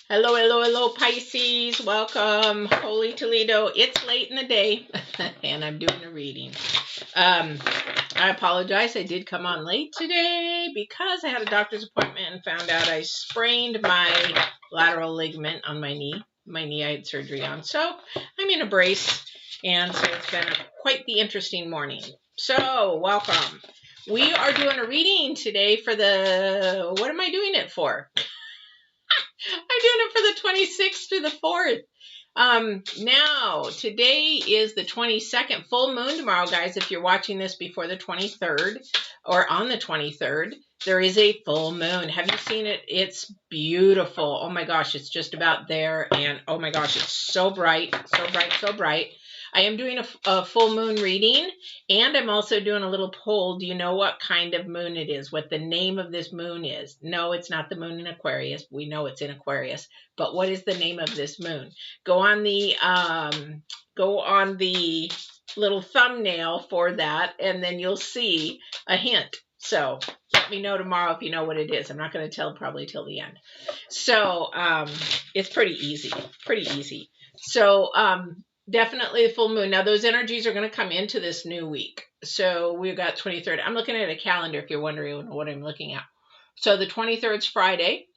Hello, hello, hello, Pisces. Welcome. Holy Toledo. It's late in the day, and I'm doing a reading. I apologize. I did come on late today because I had a doctor's appointment and found out I sprained my lateral ligament on my knee. My knee I had surgery on. So I'm in a brace, and so it's been quite the interesting morning. So welcome. We are doing a reading today for the, what am I doing it for? I'm doing it for the 26th through the 4th. Now, today is the 22nd full moon tomorrow, guys. If you're watching this before the 23rd or on the 23rd, there is a full moon. Have you seen it? It's beautiful. Oh my gosh, it's just about there. And oh my gosh, it's so bright, so bright, so bright. I am doing a full moon reading, and I'm also doing a little poll. Do you know what kind of moon it is? What the name of this moon is? No, it's not the moon in Aquarius. We know it's in Aquarius. But what is the name of this moon? Go on the little thumbnail for that, and then you'll see a hint. So let me know tomorrow if you know what it is. I'm not going to tell probably till the end. So it's pretty easy. Pretty easy. So definitely the full moon. Now, those energies are going to come into this new week. So we've got 23rd. I'm looking at a calendar if you're wondering what I'm looking at. So the 23rd is Friday,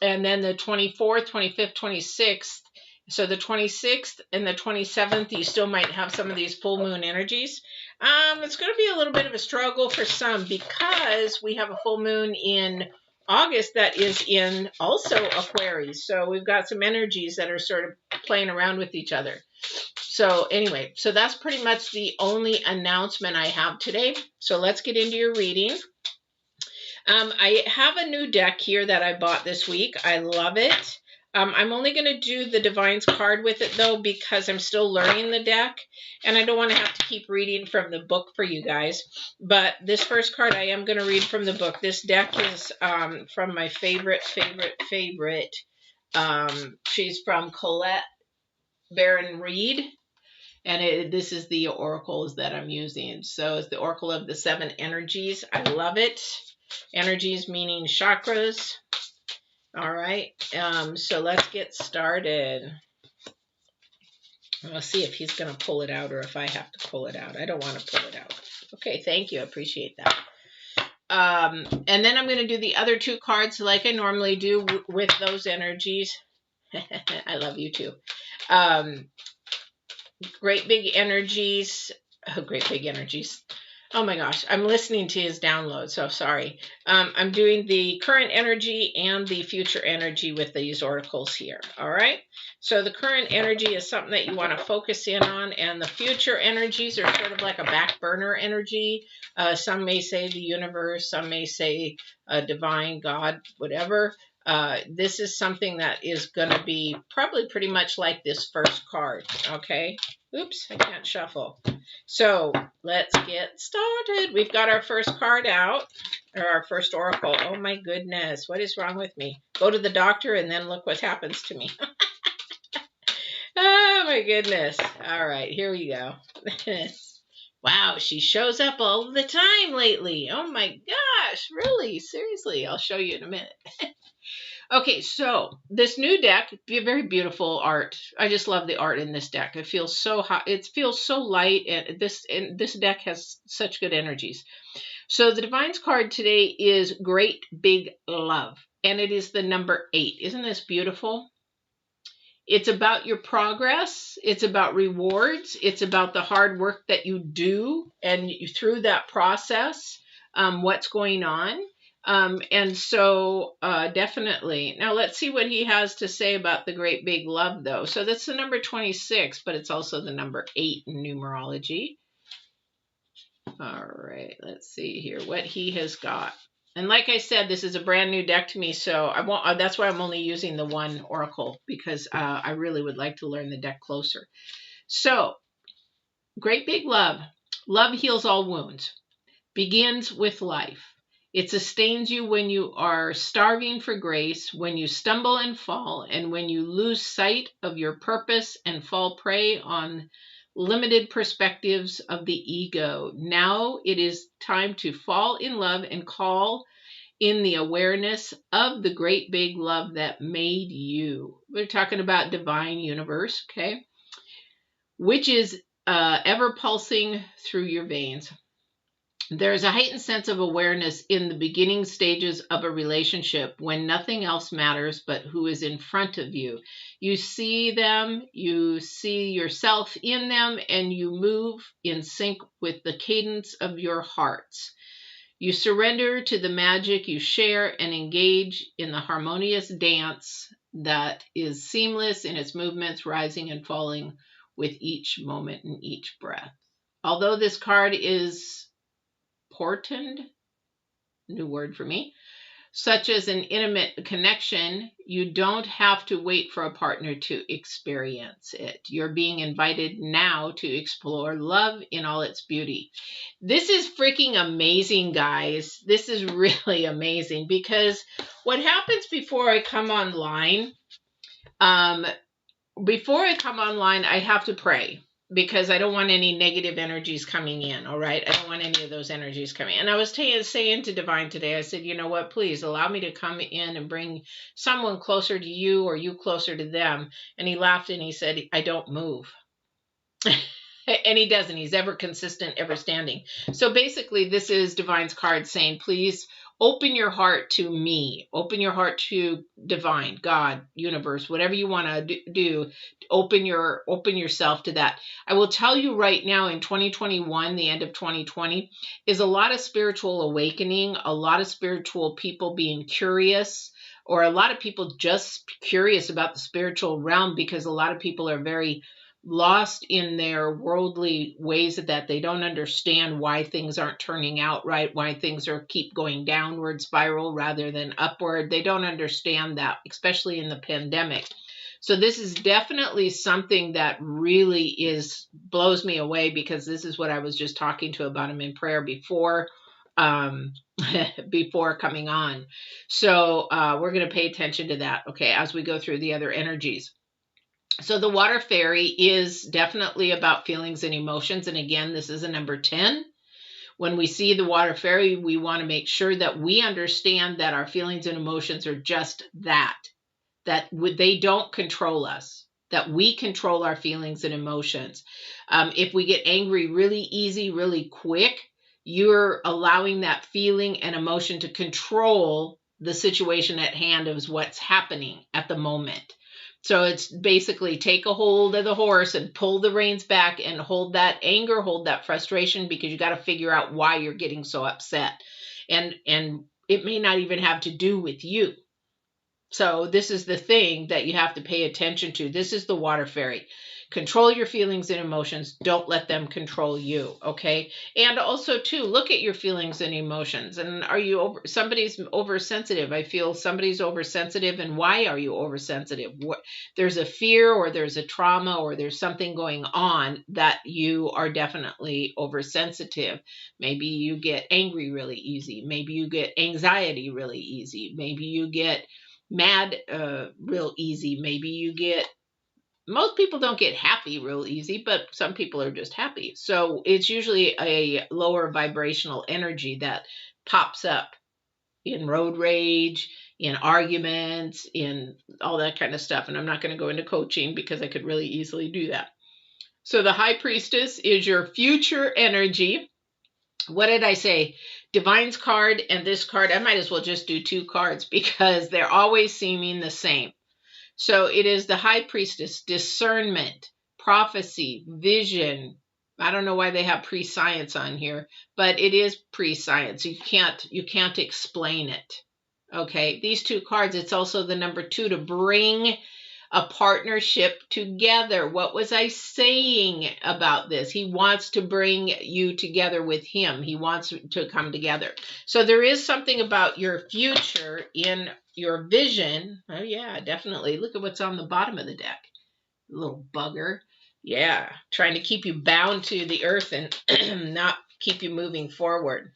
and then the 24th, 25th, 26th. So the 26th and the 27th, you still might have some of these full moon energies. It's going to be a little bit of a struggle for some because we have a full moon in August that is in also Aquarius. So we've got some energies that are sort of playing around with each other. So anyway, so that's pretty much the only announcement I have today. So let's get into your reading. I have a new deck here that I bought this week. I love it. I'm only going to do the Divine's card with it, though, because I'm still learning the deck, and I don't want to have to keep reading from the book for you guys. But this first card, I am going to read from the book. This deck is from my favorite. She's from Colette, Baron-Reid, and this is the oracles that I'm using. So it's the Oracle of the 7 Energies. I love it. Energies meaning chakras. All right, so let's get started. I'll see if he's going to pull it out or if I have to pull it out. I don't want to pull it out. Okay, thank you. I appreciate that. And then I'm going to do the other 2 cards like I normally do with those energies. I love you too. Great big energies. Oh, great big energies. Oh my gosh, I'm listening to his download, so sorry. I'm doing the current energy and the future energy with these oracles here, all right? So the current energy is something that you want to focus in on, and the future energies are sort of like a back burner energy. Some may say the universe, some may say divine, God, whatever. This is something that is going to be probably pretty much like this first card, okay? Oops, I can't shuffle. So let's get started. We've got our first card out, or our first oracle. Oh my goodness, what is wrong with me? Go to the doctor and then look what happens to me. Oh my goodness. All right, here we go. Wow, she shows up all the time lately. Oh my gosh, really? Seriously, I'll show you in a minute. Okay, so this new deck, very beautiful art. I just love the art in this deck. It feels so hot. It feels so light, and this deck has such good energies. So the Divine's card today is Great Big Love, and it is the number 8. Isn't this beautiful? It's about your progress. It's about rewards. It's about the hard work that you do, and through that process, what's going on. And so definitely. Now let's see what he has to say about the Great Big Love, though. So that's the number 26, but it's also the number 8 in numerology. All right, let's see here what he has got. And like I said, this is a brand new deck to me, so I won't. That's why I'm only using the one oracle, because I really would like to learn the deck closer. So, Great Big Love. Love heals all wounds. Begins with life. It sustains you when you are starving for grace, when you stumble and fall, and when you lose sight of your purpose and fall prey on limited perspectives of the ego. Now it is time to fall in love and call in the awareness of the great big love that made you. We're talking about divine universe, okay? Which is ever pulsing through your veins. There's a heightened sense of awareness in the beginning stages of a relationship when nothing else matters but who is in front of you. You see them, you see yourself in them, and you move in sync with the cadence of your hearts. You surrender to the magic you share and engage in the harmonious dance that is seamless in its movements, rising and falling with each moment and each breath. Although this card is portend, new word for me, such as an intimate connection, you don't have to wait for a partner to experience it. You're being invited now to explore love in all its beauty. This is freaking amazing, guys. This is really amazing, because what happens before I come online, I have to pray, because I don't want any negative energies coming in, all right? I don't want any of those energies coming in. And I was saying to Divine today, I said, you know what, please allow me to come in and bring someone closer to you or you closer to them. And he laughed and he said, I don't move. And he doesn't. He's ever consistent, ever standing. So basically, this is Divine's card saying, please open your heart to me. Open your heart to Divine, God, universe, whatever you want to do. Open yourself to that. I will tell you right now, in 2021, the end of 2020, is a lot of spiritual awakening, a lot of spiritual people being curious, or a lot of people just curious about the spiritual realm, because a lot of people are very lost in their worldly ways, that they don't understand why things aren't turning out right, why things keep going downward spiral rather than upward. They don't understand that, especially in the pandemic. So this is definitely something that really blows me away, because this is what I was just talking to about him in prayer before before coming on. So we're going to pay attention to that, okay, as we go through the other energies. So the water fairy is definitely about feelings and emotions. And again, this is a number 10. When we see the water fairy, we want to make sure that we understand that our feelings and emotions are just that they don't control us, that we control our feelings and emotions. If we get angry really easy, really quick, you're allowing that feeling and emotion to control the situation at hand of what's happening at the moment. So it's basically take a hold of the horse and pull the reins back and hold that anger, hold that frustration, because you got to figure out why you're getting so upset. And it may not even have to do with you. So this is the thing that you have to pay attention to. This is the water fairy. Control your feelings and emotions. Don't let them control you, okay? And also, too, look at your feelings and emotions. And are you somebody's oversensitive? I feel somebody's oversensitive. And why are you oversensitive? There's a fear, or there's a trauma, or there's something going on that you are definitely oversensitive. Maybe you get angry really easy. Maybe you get anxiety really easy. Maybe you get mad real easy. Maybe you get, most people don't get happy real easy, but some people are just happy. So it's usually a lower vibrational energy that pops up in road rage, in arguments, in all that kind of stuff. And I'm not going to go into coaching, because I could really easily do that. So the High Priestess is your future energy. What did I say? Divine's card and this card. I might as well just do 2 cards, because they're always seeming the same. So it is the High Priestess, discernment, prophecy, vision. I don't know why they have pre-science on here, but it is pre-science. You can't explain it. Okay, these 2 cards, it's also the number 2, to bring a partnership together. What was I saying about this? He wants to bring you together with him. He wants to come together. So there is something about your future in your vision. Oh yeah, definitely. Look at what's on the bottom of the deck. Little bugger. Yeah, trying to keep you bound to the earth and not keep you moving forward.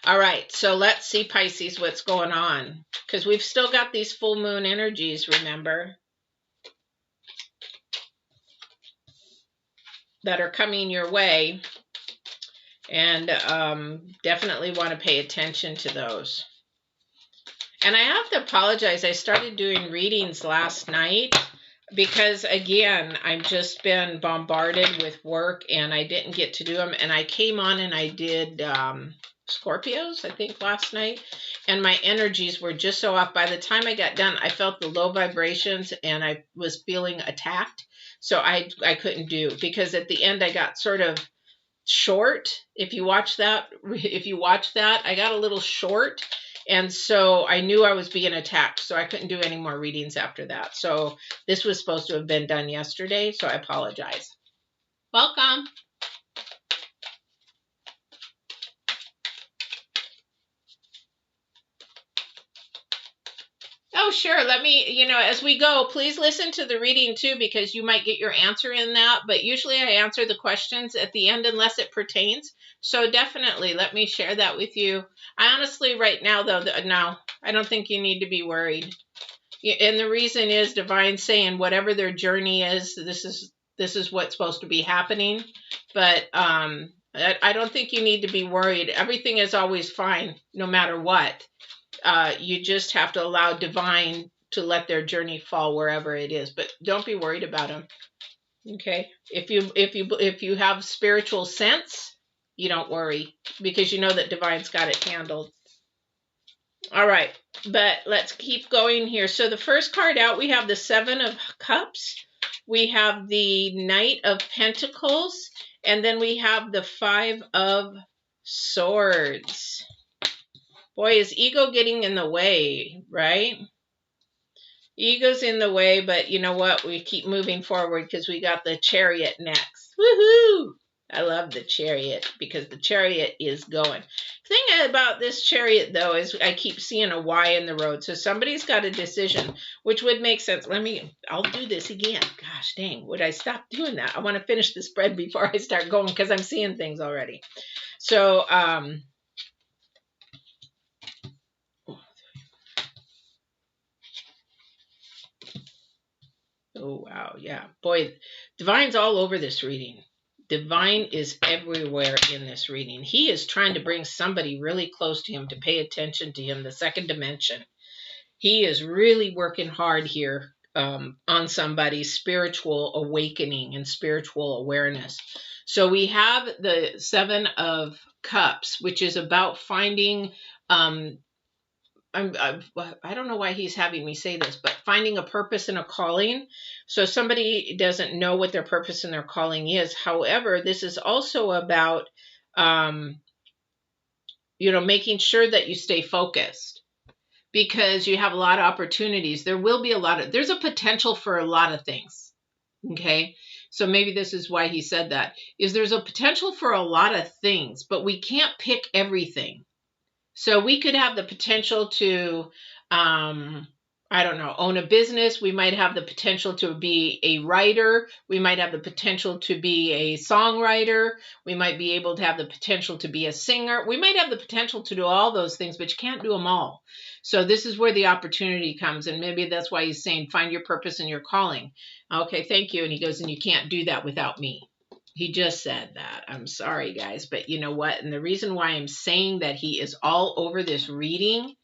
All right, so let's see, Pisces, what's going on. Because we've still got these full moon energies, remember, that are coming your way. And definitely want to pay attention to those. And I have to apologize. I started doing readings last night because, again, I've just been bombarded with work and I didn't get to do them. And I came on and I did Scorpios, I think, last night. And my energies were just so off. By the time I got done, I felt the low vibrations and I was feeling attacked. So I couldn't do, because at the end I got sort of short. If you watch that, I got a little short. And so I knew I was being attacked, so I couldn't do any more readings after that. So this was supposed to have been done yesterday, so I apologize. Welcome. Oh, sure. Let me, as we go, please listen to the reading too, because you might get your answer in that. But usually I answer the questions at the end unless it pertains. So definitely let me share that with you. I honestly, right now, though, no, I don't think you need to be worried. And the reason is Divine saying whatever their journey is, this is what's supposed to be happening. But I don't think you need to be worried. Everything is always fine, no matter what. You just have to allow Divine to let their journey fall wherever it is, but don't be worried about them. Okay, if you have spiritual sense, you don't worry, because you know that Divine's got it handled. All right, but let's keep going here. So the first card out, we have the Seven of Cups, we have the Knight of Pentacles, and then we have the Five of Swords. Boy, is ego getting in the way, right? Ego's in the way, but you know what? We keep moving forward because we got the Chariot next. Woohoo! I love the Chariot because the Chariot is going. The thing about this Chariot, though, is I keep seeing a Y in the road. So somebody's got a decision, which would make sense. I'll do this again. Gosh dang, would I stop doing that? I want to finish the spread before I start going because I'm seeing things already. So, oh, wow. Yeah. Boy, Divine's all over this reading. Divine is everywhere in this reading. He is trying to bring somebody really close to him to pay attention to him, the second dimension. He is really working hard here on somebody's spiritual awakening and spiritual awareness. So we have the Seven of Cups, which is about finding I don't know why he's having me say this, but finding a purpose and a calling. So somebody doesn't know what their purpose and their calling is. However, this is also about, making sure that you stay focused, because you have a lot of opportunities. There's a potential for a lot of things. Okay. So maybe this is why he said that, is there's a potential for a lot of things, but we can't pick everything. So we could have the potential to, own a business. We might have the potential to be a writer. We might have the potential to be a songwriter. We might be able to have the potential to be a singer. We might have the potential to do all those things, but you can't do them all. So this is where the opportunity comes. And maybe that's why he's saying, find your purpose and your calling. Okay, thank you. And he goes, and you can't do that without me. He just said that. I'm sorry, guys, but you know what? And the reason why I'm saying that he is all over this reading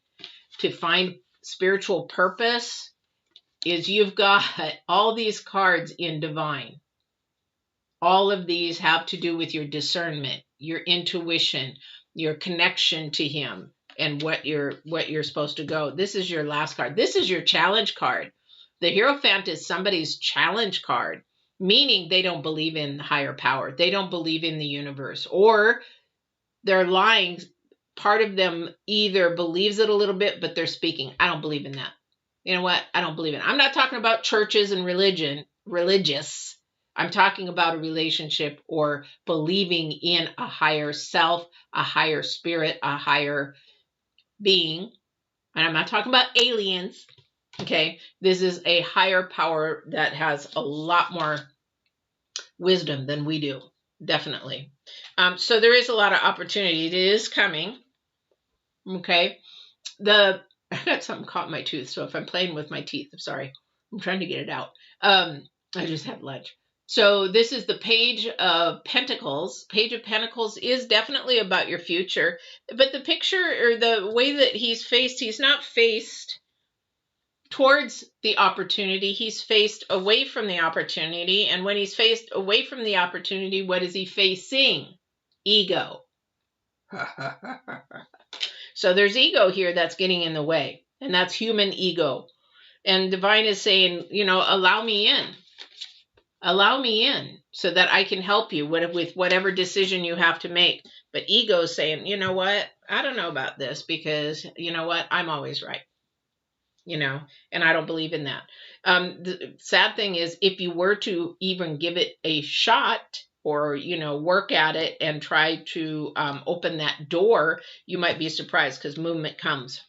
to find spiritual purpose is you've got all these cards in Divine. All of these have to do with your discernment, your intuition, your connection to him, and what you're supposed to go. This is your last card. This is your challenge card. The Hierophant is somebody's challenge card, meaning they don't believe in higher power. They don't believe in the universe, or they're lying. Part of them either believes it a little bit, but they're speaking, I don't believe in that. You know what? I don't believe in it. I'm not talking about churches and religious. I'm talking about a relationship or believing in a higher self, a higher spirit, a higher being. And I'm not talking about aliens. Okay, this is a higher power that has a lot more wisdom than we do, definitely. So there is a lot of opportunity. It is coming. Okay, I got something caught in my tooth, so if I'm playing with my teeth, I'm sorry. I'm trying to get it out. I just had lunch. So this is the Page of Pentacles. Page of Pentacles is definitely about your future, but the picture or the way that he's not faced towards the opportunity. He's faced away from the opportunity. And when he's faced away from the opportunity, what is he facing? Ego. So there's ego here that's getting in the way, and that's human ego. And divine is saying, you know, allow me in. Allow me in so that I can help you with whatever decision you have to make. But ego is saying, you know what? I don't know about this because, you know what? I'm always right. You know, and I don't believe in that. The sad thing is, if you were to even give it a shot or, you know, work at it and try to open that door, you might be surprised because movement comes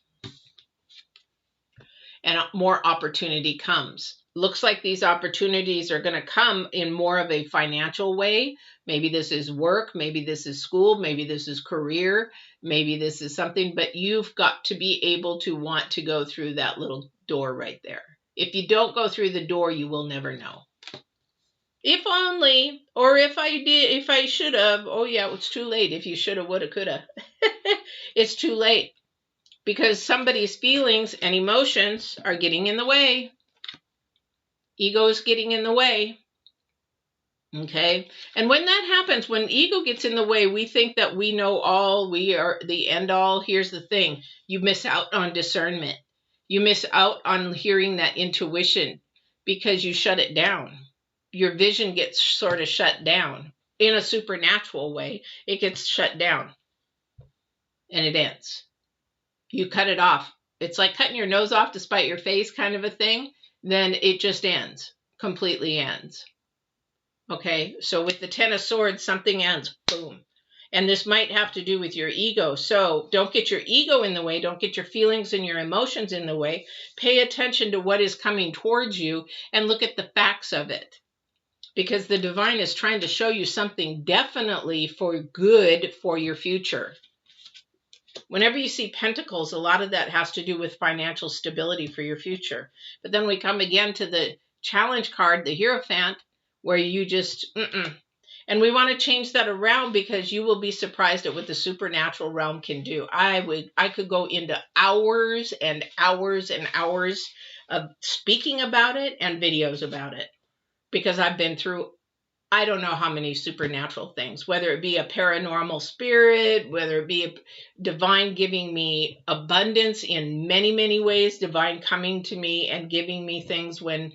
and more opportunity comes. Looks like these opportunities are going to come in more of a financial way. Maybe this is work, maybe this is school, maybe this is career, maybe this is something, but you've got to be able to want to go through that little door right there. If you don't go through the door, you will never know. If only, or if I did, if I should have, oh yeah, it's too late. If you should have, would have, could have. It's too late because somebody's feelings and emotions are getting in the way. Ego is getting in the way. Okay. And when that happens, when ego gets in the way, we think that we know all, we are the end all. Here's the thing. You miss out on discernment. You miss out on hearing that intuition because you shut it down. Your vision gets sort of shut down in a supernatural way. It gets shut down and it ends. You cut it off. It's like cutting your nose off to spite your face kind of a thing. Then it just ends, completely ends. Okay, so with the Ten of Swords, something ends, boom. And this might have to do with your ego. So don't get your ego in the way. Don't get your feelings and your emotions in the way. Pay attention to what is coming towards you and look at the facts of it. Because the divine is trying to show you something definitely for good for your future. Whenever you see pentacles, a lot of that has to do with financial stability for your future. But then we come again to the challenge card, the Hierophant, where you just, And we want to change that around because you will be surprised at what the supernatural realm can do. I could go into hours and hours and hours of speaking about it and videos about it because I've been through I don't know how many supernatural things, whether it be a paranormal spirit, whether it be a divine giving me abundance in many, many ways, divine coming to me and giving me things when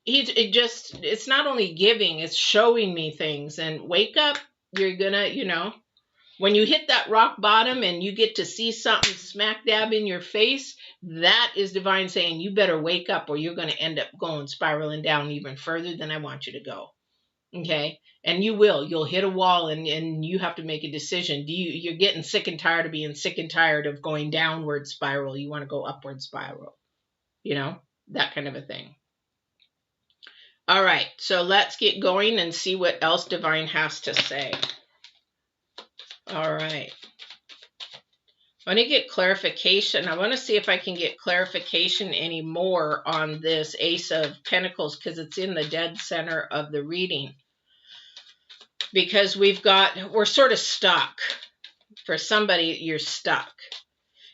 it's not only giving, it's showing me things. And wake up, you're gonna, you know, when you hit that rock bottom and you get to see something smack dab in your face, that is divine saying you better wake up or you're going to end up going spiraling down even further than I want you to go. Okay. And you'll hit a wall and you have to make a decision. You're getting sick and tired of being sick and tired of going downward spiral. You want to go upward spiral, you know, that kind of a thing. All right. So let's get going and see what else divine has to say. All right. I want to get clarification. I want to see if I can get clarification any more on this Ace of Pentacles because it's in the dead center of the reading. Because we're sort of stuck. For somebody, you're stuck.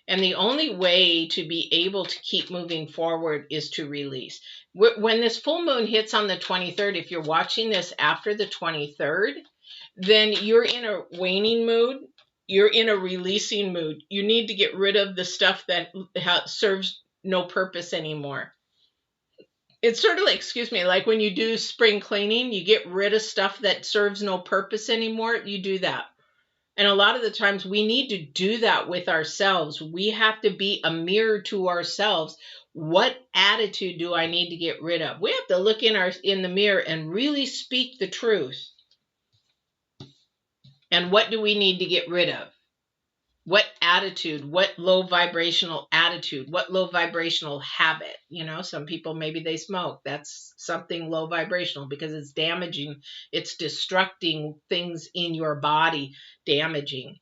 And the only way to be able to keep moving forward is to release. When this full moon hits on the 23rd, if you're watching this after the 23rd, then you're in a waning mood. You're in a releasing mood. You need to get rid of the stuff that serves no purpose anymore. It's sort of like, like when you do spring cleaning, you get rid of stuff that serves no purpose anymore. You do that. And a lot of the times we need to do that with ourselves. We have to be a mirror to ourselves. What attitude do I need to get rid of? We have to look in the mirror and really speak the truth. And what do we need to get rid of? What attitude, what low vibrational attitude, what low vibrational habit? You know, some people, maybe they smoke. That's something low vibrational because it's damaging. It's destructing things in your body, damaging.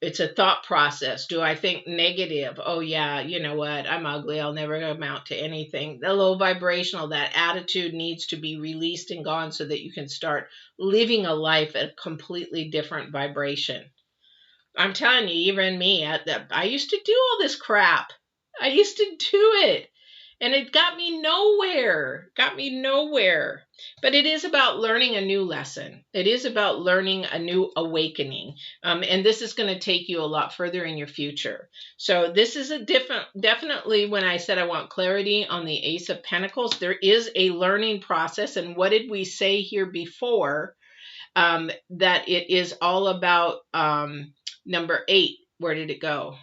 It's a thought process. Do I think negative? Oh yeah, you know what? I'm ugly. I'll never amount to anything. The low vibrational, that attitude needs to be released and gone so that you can start living a life at a completely different vibration. I'm telling you, even me, I used to do all this crap. I used to do it. And it got me nowhere. Got me nowhere. But it is about learning a new lesson. It is about learning a new awakening. And this is going to take you a lot further in your future. So this is a definitely when I said I want clarity on the Ace of Pentacles, there is a learning process. And what did we say here before? That it is all about number 8. Where did it go?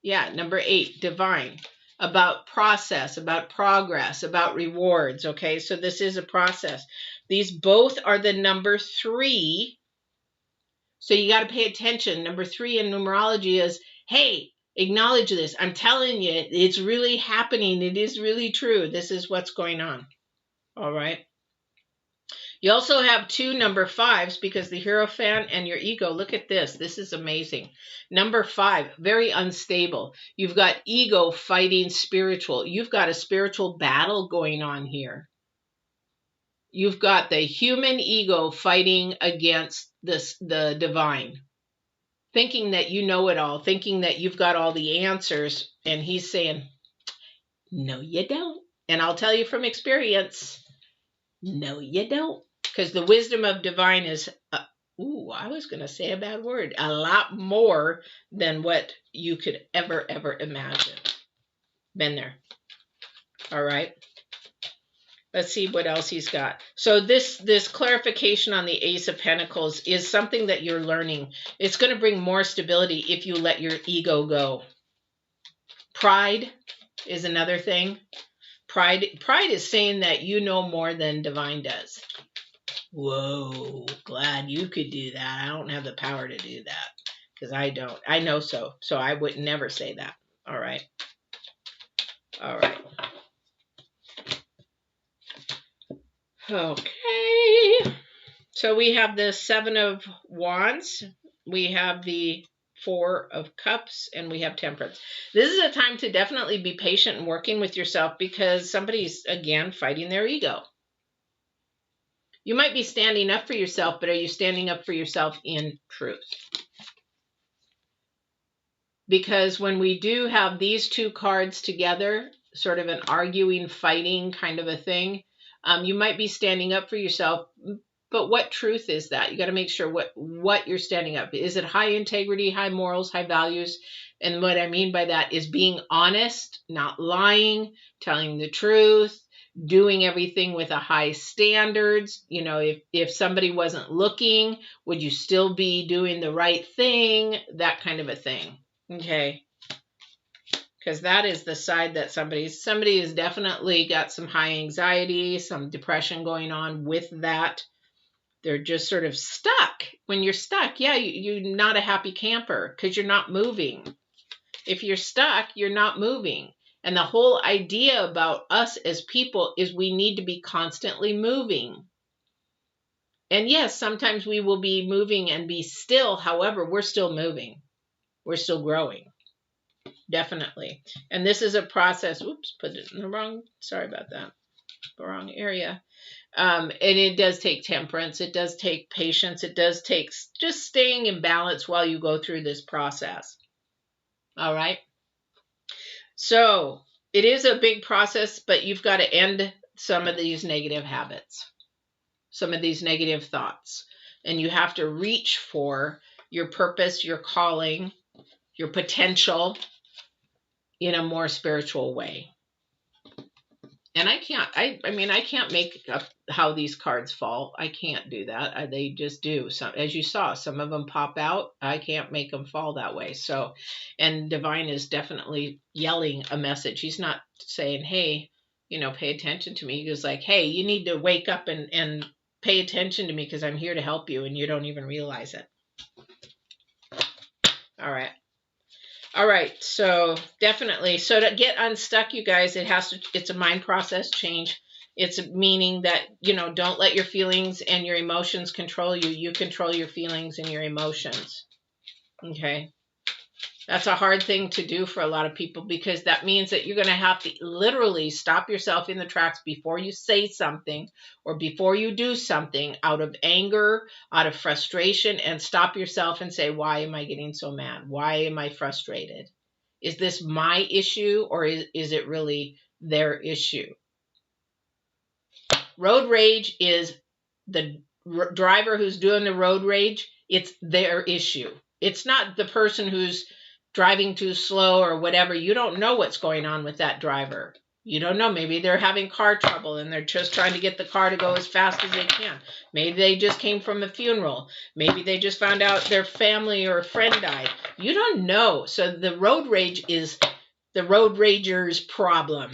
Yeah, number 8, divine. About process, about progress, about rewards. Okay, so this is a process. These both are the number 3. So you got to pay attention. Number 3 in numerology is, hey, acknowledge this. I'm telling you, it's really happening. It is really true. This is what's going on. All right. You also have 2 number 5s because the Hierophant and your ego. Look at this. This is amazing. Number 5, very unstable. You've got ego fighting spiritual. You've got a spiritual battle going on here. You've got the human ego fighting against the divine. Thinking that you know it all. Thinking that you've got all the answers. And he's saying, no, you don't. And I'll tell you from experience, no, you don't. Because the wisdom of divine is, I was going to say a bad word, a lot more than what you could ever imagine. Been there. All right. Let's see what else he's got. So this clarification on the Ace of Pentacles is something that you're learning. It's going to bring more stability if you let your ego go. Pride is another thing. Pride is saying that you know more than divine does. Whoa, glad you could do that. I don't have the power to do that because I don't. I know so. So I would never say that. All right. All right. Okay. So we have the 7 of Wands. We have the 4 of Cups and we have Temperance. This is a time to definitely be patient and working with yourself because somebody's, again, fighting their ego. You might be standing up for yourself, but are you standing up for yourself in truth? Because when we do have these 2 cards together, sort of an arguing, fighting kind of a thing, you might be standing up for yourself, but what truth is that? You got to make sure what you're standing up. Is it high integrity, high morals, high values? And what I mean by that is being honest, not lying, telling the truth, doing everything with a high standards. You know, if somebody wasn't looking, would you still be doing the right thing? That kind of a thing. Okay. Because that is the side that somebody has definitely got some high anxiety, some depression going on with that. They're just sort of stuck. When you're stuck, yeah, you're not a happy camper because you're not moving. If you're stuck, you're not moving. And the whole idea about us as people is we need to be constantly moving. And yes, sometimes we will be moving and be still. However, we're still moving. We're still growing. Definitely. And this is a process. Oops, put it in the wrong. Sorry about that. The wrong area. And it does take temperance. It does take patience. It does take just staying in balance while you go through this process. All right. So it is a big process, but you've got to end some of these negative habits, some of these negative thoughts, and you have to reach for your purpose, your calling, your potential in a more spiritual way. And I can't make up how these cards fall. I can't do that. They just do. So, as you saw, some of them pop out. I can't make them fall that way. So, and Divine is definitely yelling a message. He's not saying, hey, pay attention to me. He goes like, hey, you need to wake up and pay attention to me because I'm here to help you and you don't even realize it. All right. All right, so definitely. So to get unstuck, you guys, it's a mind process change. It's meaning that, don't let your feelings and your emotions control you. You control your feelings and your emotions. Okay. That's a hard thing to do for a lot of people, because that means that you're going to have to literally stop yourself in the tracks before you say something or before you do something, out of anger, out of frustration, and stop yourself and say, why am I getting so mad? Why am I frustrated? Is this my issue, or is it really their issue? Road rage is the driver who's doing the road rage. It's their issue. It's not the person who's driving too slow or whatever. You don't know what's going on with that driver. You don't know. Maybe they're having car trouble and they're just trying to get the car to go as fast as they can. Maybe they just came from a funeral. Maybe they just found out their family or a friend died. You don't know. So the road rage is the road rager's problem.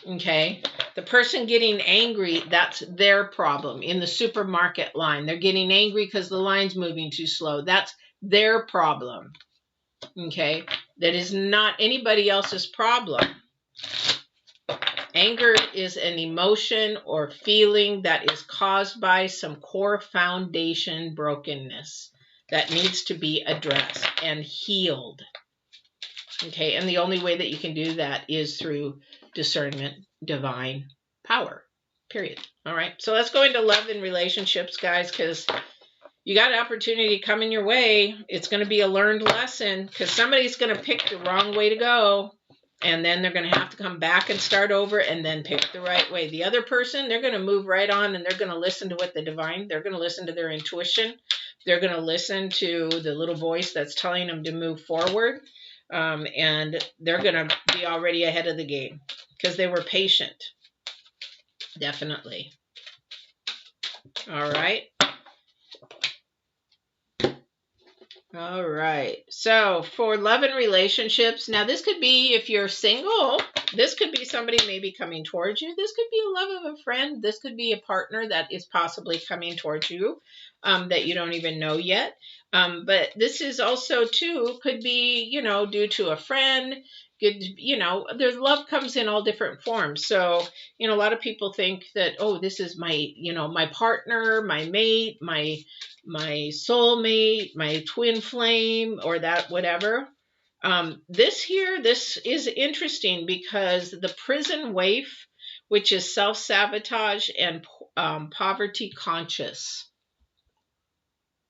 Okay? The person getting angry, that's their problem. In the supermarket line, they're getting angry because the line's moving too slow. That's their problem. Okay? That is not anybody else's problem. Anger is an emotion or feeling that is caused by some core foundation brokenness that needs to be addressed and healed. Okay? And the only way that you can do that is through discernment, divine power, period. All right, so let's go into love and relationships, guys, because you got an opportunity coming your way. It's going to be a learned lesson, because somebody's going to pick the wrong way to go, and then they're going to have to come back and start over and then pick the right way. The other person, they're going to move right on, and they're going to listen to what the divine, they're going to listen to their intuition. They're going to listen to the little voice that's telling them to move forward. And they're going to be already ahead of the game because they were patient. Definitely. All right. All right. So for love and relationships, now this could be, if you're single, this could be somebody maybe coming towards you. This could be a love of a friend. This could be a partner that is possibly coming towards you that you don't even know yet. But this is also, too, could be, you know, due to a friend. Good, you know, there's love comes in all different forms. So, you know, a lot of people think that, oh, this is my, you know, my partner, my mate, my soulmate, my twin flame, or that whatever. This is interesting because the prison waif, which is self-sabotage and poverty conscious.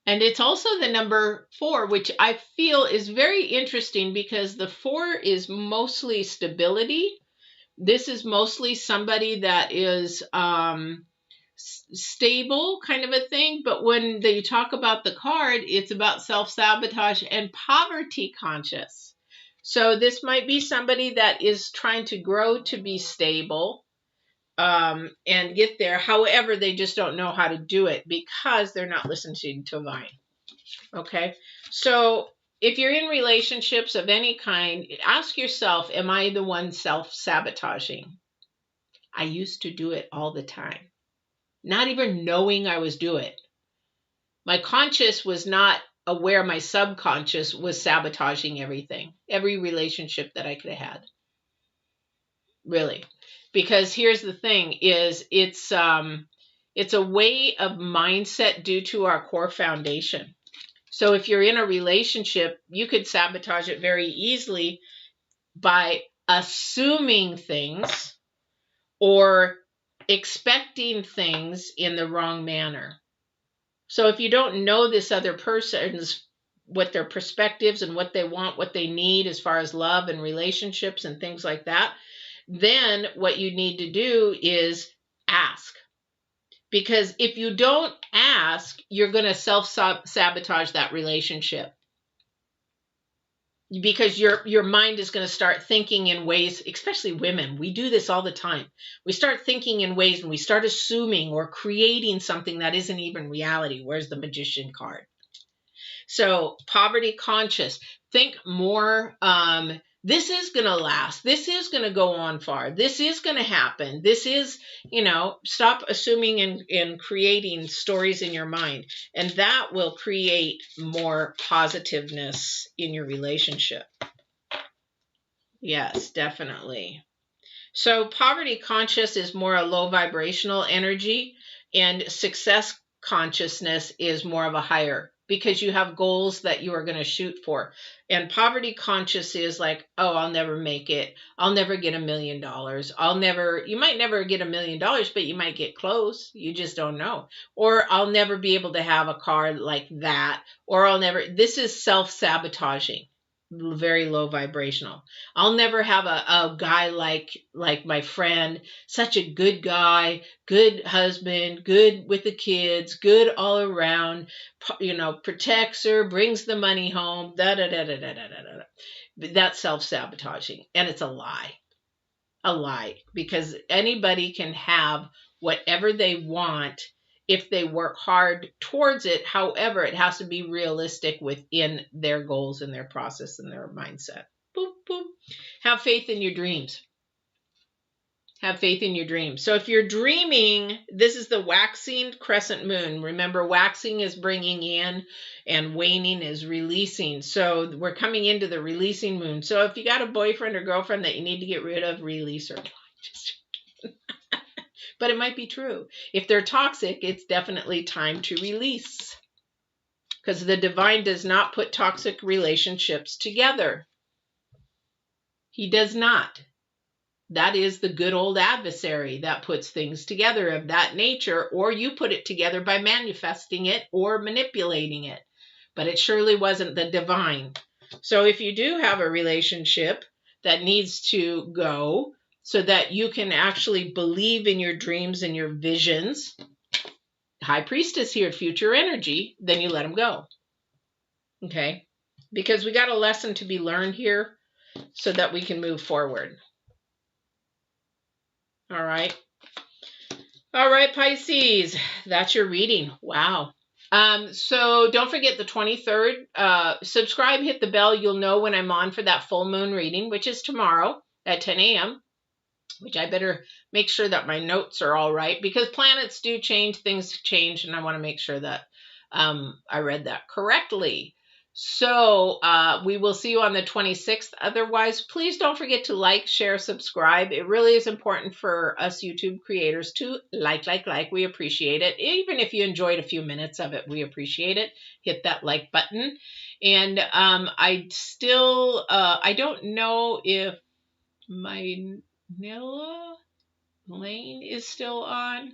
And it's also the number 4, which I feel is very interesting because the 4 is mostly stability. This is mostly somebody that is stable kind of a thing. But when they talk about the card, it's about self-sabotage and poverty conscious. So this might be somebody that is trying to grow to be stable. And get there. However, they just don't know how to do it because they're not listening to divine. Okay? So if you're in relationships of any kind, ask yourself, am I the one self-sabotaging? I used to do it all the time, not even knowing I was doing it. My conscious was not aware my subconscious was sabotaging everything, every relationship that I could have had. Really. Because here's the thing is it's a way of mindset due to our core foundation. So if you're in a relationship, you could sabotage it very easily by assuming things or expecting things in the wrong manner. So if you don't know this other person's, what their perspectives and what they want, what they need as far as love and relationships and things like that, then what you need to do is ask. Because if you don't ask, you're going to self-sabotage that relationship. Because your mind is going to start thinking in ways, especially women, we do this all the time. We start thinking in ways and we start assuming or creating something that isn't even reality. Where's the magician card? So poverty conscious, think more, this is going to last. This is going to go on far. This is going to happen. This is, you know, stop assuming and creating stories in your mind. And that will create more positiveness in your relationship. Yes, definitely. So poverty conscious is more a low vibrational energy, and success consciousness is more of a higher because you have goals that you are going to shoot for. And poverty conscious is like, oh, I'll never make it. I'll never get $1 million. You might never get $1 million, but you might get close. You just don't know. Or I'll never be able to have a car like that. Or this is self-sabotaging. Very low vibrational. I'll never have a guy like my friend, such a good guy, good husband, good with the kids, good all around, protects her, brings the money home, That's self-sabotaging, and it's a lie. A lie, because anybody can have whatever they want if they work hard towards it. However, it has to be realistic within their goals and their process and their mindset. Boop, boop. Have faith in your dreams. Have faith in your dreams. So if you're dreaming, this is the waxing crescent moon. Remember, waxing is bringing in and waning is releasing. So we're coming into the releasing moon. So if you got a boyfriend or girlfriend that you need to get rid of, release her. But it might be true. If they're toxic, it's definitely time to release. Because the divine does not put toxic relationships together. He does not. That is the good old adversary that puts things together of that nature, or you put it together by manifesting it or manipulating it. But it surely wasn't the divine. So if you do have a relationship that needs to go so that you can actually believe in your dreams and your visions, High Priestess here, future energy, then you let them go. Okay? Because we got a lesson to be learned here so that we can move forward. All right. All right, Pisces. That's your reading. Wow. So don't forget the 23rd. Subscribe, hit the bell. You'll know when I'm on for that full moon reading, which is tomorrow at 10 a.m., which I better make sure that my notes are all right, because planets do change, things change, and I want to make sure that I read that correctly. So we will see you on the 26th. Otherwise, please don't forget to like, share, subscribe. It really is important for us YouTube creators to like. We appreciate it. Even if you enjoyed a few minutes of it, we appreciate it. Hit that like button. And I don't know if my Nilla Lane is still on.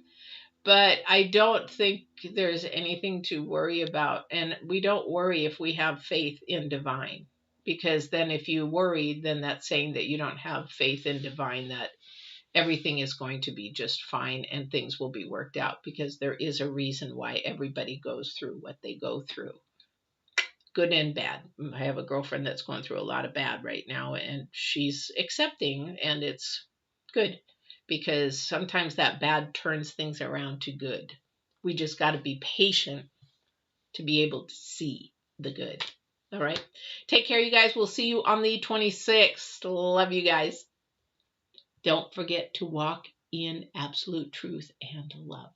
But I don't think there's anything to worry about. And we don't worry if we have faith in divine. Because then if you worry, then that's saying that you don't have faith in divine, that everything is going to be just fine and things will be worked out. Because there is a reason why everybody goes through what they go through. Good and bad. I have a girlfriend that's going through a lot of bad right now. And she's accepting, and it's good. Because sometimes that bad turns things around to good. We just got to be patient to be able to see the good. All right. Take care, you guys. We'll see you on the 26th. Love you guys. Don't forget to walk in absolute truth and love.